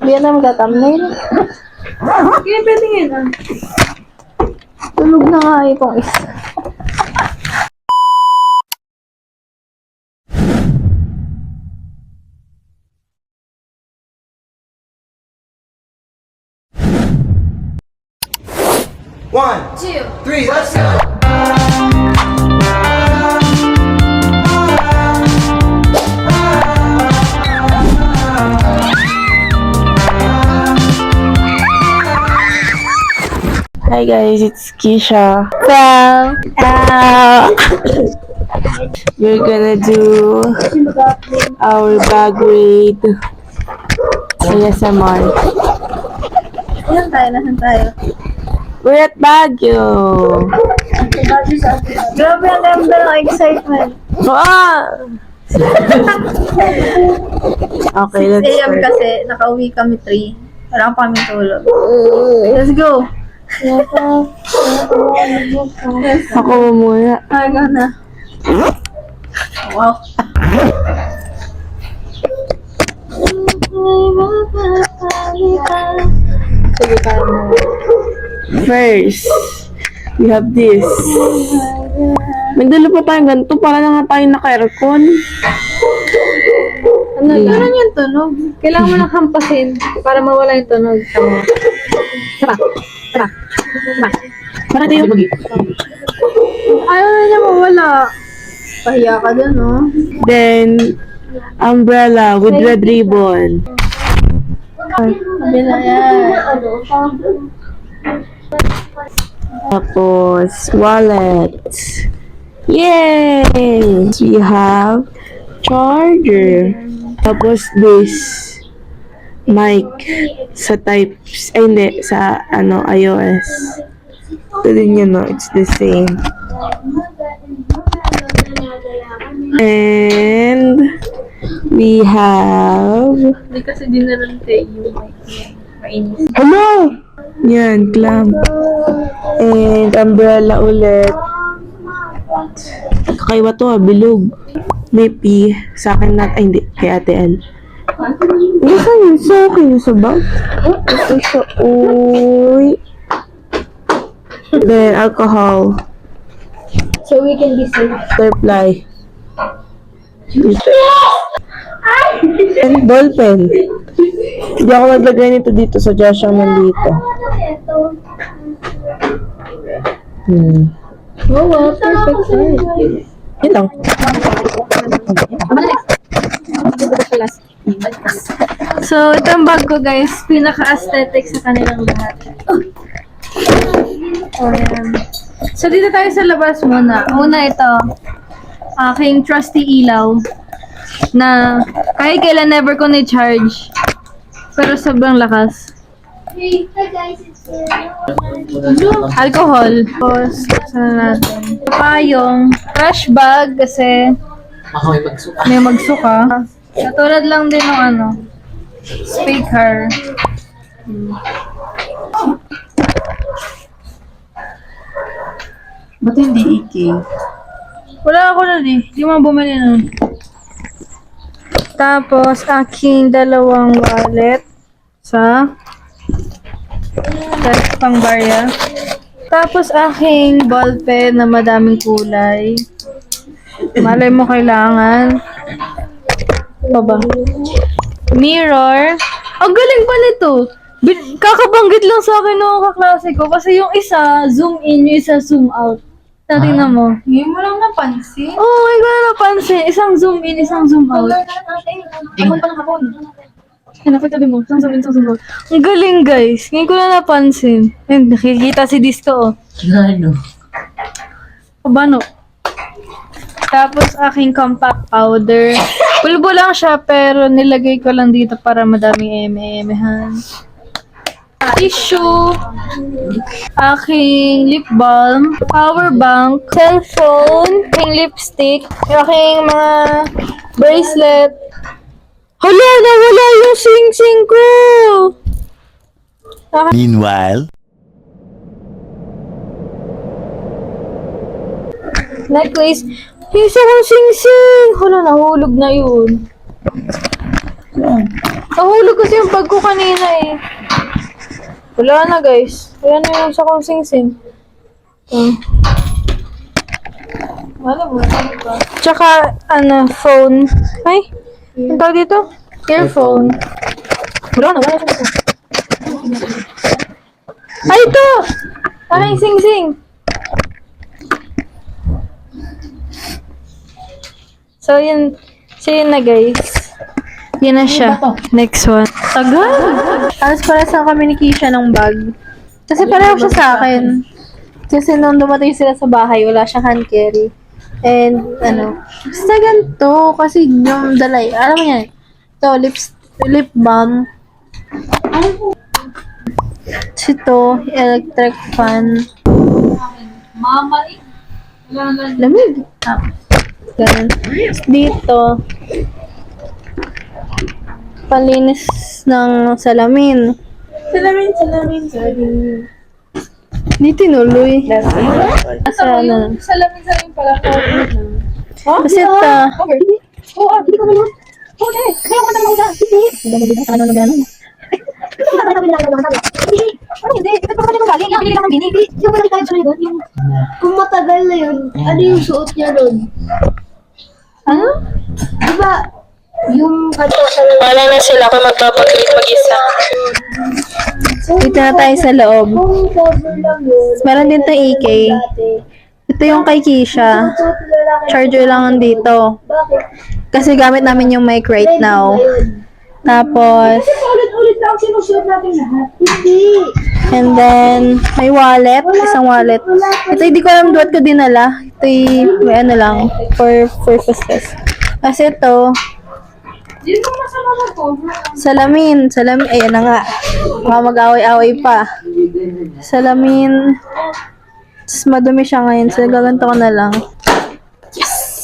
Yan na magta-thumbnail. Kaya pwede ngayon ah. Tulog na nga itong isa. One, two, three, let's go! Hi guys, it's Keisha. We're gonna do our bag raid ASMR. Ayan tayo, nasan tayo? We're at Baguio. Grabe ang ganda ng excitement. Ah! Okay, 6 let's a.m. start. kasi, nakauwi kami 3. Wala pa kami tulog. Let's go! Ako muna. Ay, na. Wow. Sige, tayo mo. First, we have this. May dala pa tayong ganito para na nga tayo naka-aircon. Ano lang yung tunog? Kailangan mo nang hampasin para mawala yung tunog. Tara. Tara. Tara. Para tayo mag Ayaw na niya mawala. Pahiya ka dun, no? Then, umbrella with red ribbon. Sabi na yan. Tapos, wallet. Yay! We have charger. Tapos, this mic sa types, ay hindi, sa iOS. Ito din yun, no? It's the same. And, we have, Hindi kasi dinarante yung mic niya. Mainis. hello! Yan, clamp. And, umbrella ulit. Kakaiba to, bilog. May P. Sa akin na, ay hindi, kay Ate L. Saan yun? Sa akin yun sa bag? Ito siya, uy. Then, alcohol. So we can be safe. Butterfly. And ball pen. Hindi ako maglagay nito dito sa Joshua nandito. Oh, wow. Perfect size. Yun lang. So, ito ang bag ko, guys. Pinaka-aesthetic sa kanilang lahat. Ayan. So, dito tayo sa labas muna. Una ito, aking trusty ilaw na kahit kailan never ko na-charge. Pero sobrang lakas. Hey, hi guys, it's Alcohol. Tapos, saan na natin? Payong trash bag kasi may magsuka. Katulad lang din ng speaker. Ba't hindi iki? Wala ako nun eh. Hindi mo bumili nun. Tapos, aking dalawang wallet sa pang barya. Tapos, aking ballpen na madaming kulay. Malay mo kailangan. Ano ba? Mirror. Ang galing pa nito. Kakabanggit lang sa akin nung kaklase ko. Kasi yung isa, zoom in, yung isa, zoom out. Tingnan mo. Ngayon mo lang napansin. Oo, oh, ikaw na napansin. Isang zoom in, isang zoom out. Hapon pa ng hapon. Nakita mo, isang zoom in, isang zoom out. Ang galing, guys. Ngayon ko na napansin. Ayun, nakikita si Disco, oh. Ano? Pabano. Tapos, aking compact powder. Pulbo lang siya, pero nilagay ko lang dito para madaming eme-emehan. Tissue. Aking lip balm. Power bank. Cellphone. Aking lipstick. Aking mga bracelet. Hala, nawala yung sing-sing ko! Meanwhile, Necklace. Yung isa kong sing-sing! Hala, nahulog na yun. Nahulog kasi yung bag ko kanina eh. Wala na guys. Wala na yung sa kong sing-sing. Wala mo, ano ba? Tsaka, phone. Ay, ang tawag dito? Earphone. Wala na siya dito. Ay, ito! Aking sing-sing. So, yun na guys. Yan na siya. Next one. Tagal! Alas para sa kami ni Keisha ng bag. Kasi pareho siya sa akin. Kasi nung dumating sila sa bahay, wala siyang hand carry. And, basta ganito. Kasi yung dalay, alam mo yan, ito, lip balm. Ito, electric fan. Mama eh. Wala na. Lamig. Ganun. Dito, palinis ng salamin. Salamin. Di tinuloy. Kasi Salamin pala ko. Kasi ito, Oo, hindi ko naman. Oo, eh. Kaya ko naman na. Hindi. Hindi. Ito pa kami galing. Yung binili ka ng binili. Yung balik tayo sa doon. Kung matagal na yun, ano yung suot niya doon? ano? Diba, yung kanto sa Wala na sila kung magpapaklik mag-isa. Dito na tayo sa loob. kung cover lang yun. Meron din itong AK. Ito yung kay Keisha. Charger lang dito. Bakit? Kasi gamit namin yung mic right now. Tapos, Ulit-ulit lang sinusuot natin lahat. Hindi. and then, may wallet. Isang wallet. Ito hindi ko alam duwat ko dinala. Ito may lang. For purposes. Kasi ito, Hindi ko masama na cover. salamin. Ayan na nga. Baka mag-away-away pa. Salamin. Tapos madumi siya ngayon. So, gaganto ko na lang. Yes!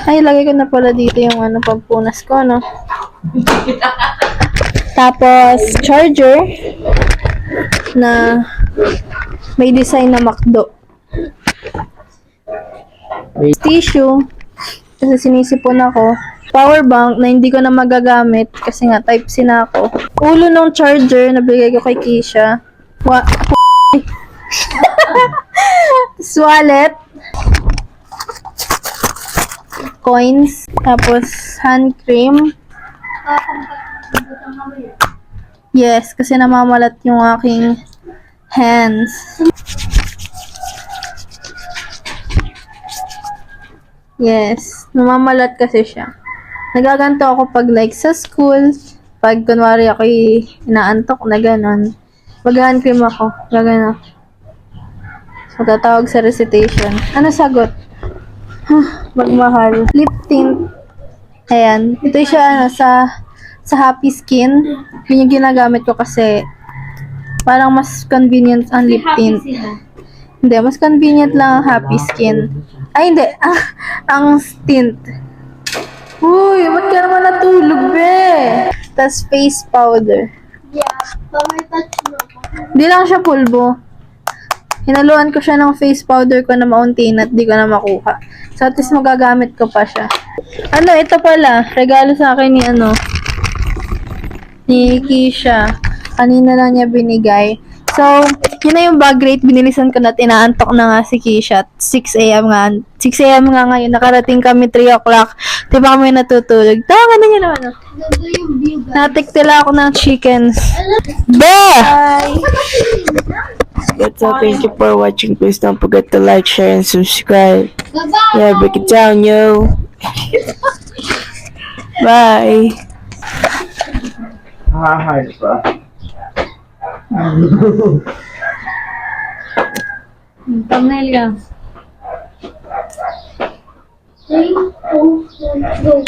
Ay, lagay ko na pala dito yung pampunas ko, no? Tapos, charger na may design na McDo. Tissue. Kasi sinisipon ako. Power bank na hindi ko na magagamit kasi nga Type-C na ako. Ulo ng charger na bigay ko kay Keisha. Wallet. Coins. Tapos hand cream. Yes, kasi namamalat yung aking hands. Yes, namamalat kasi siya. Nagaganto ako pag like sa school, pag kunwari ako inaantok na gano'n. Mag-hand cream ako, gagano. So, tatawag sa recitation. Ano sagot? Magmahal. Lip tint. Ayan. Ito siya sa Happy Skin. Yun yung ginagamit ko kasi parang mas convenient ang lip tint. Hindi, mas convenient lang ang Happy Skin. Ay, hindi. Ang tint. Uy, ba't ka naman natulog, be? Tapos face powder. Yeah, may touch mo. Hindi lang siya pulbo. Hinaluan ko siya ng face powder ko na mauntiin at di ko na makuha. So, at least magagamit ko pa siya. Ito pala. Regalo sa akin ni Keisha. Kanina lang niya binigay. So, yun na yung bag rate. Binilisan ko na at inaantok na nga si Keisha. 6 a.m. nga. 6 a.m. nga ngayon. Nakarating kami 3 o'clock. Di ba kami natutulog? Tama na niya naman. Ganda yung view, guys. Natiktila ako ng chickens. Bye! That's all. Thank you for watching. Please don't forget to like, share, and subscribe. Bye-bye. Yeah, break it down, yo. Bye. Hahard pa. Thumbnail ka. 3, 2, 1, go.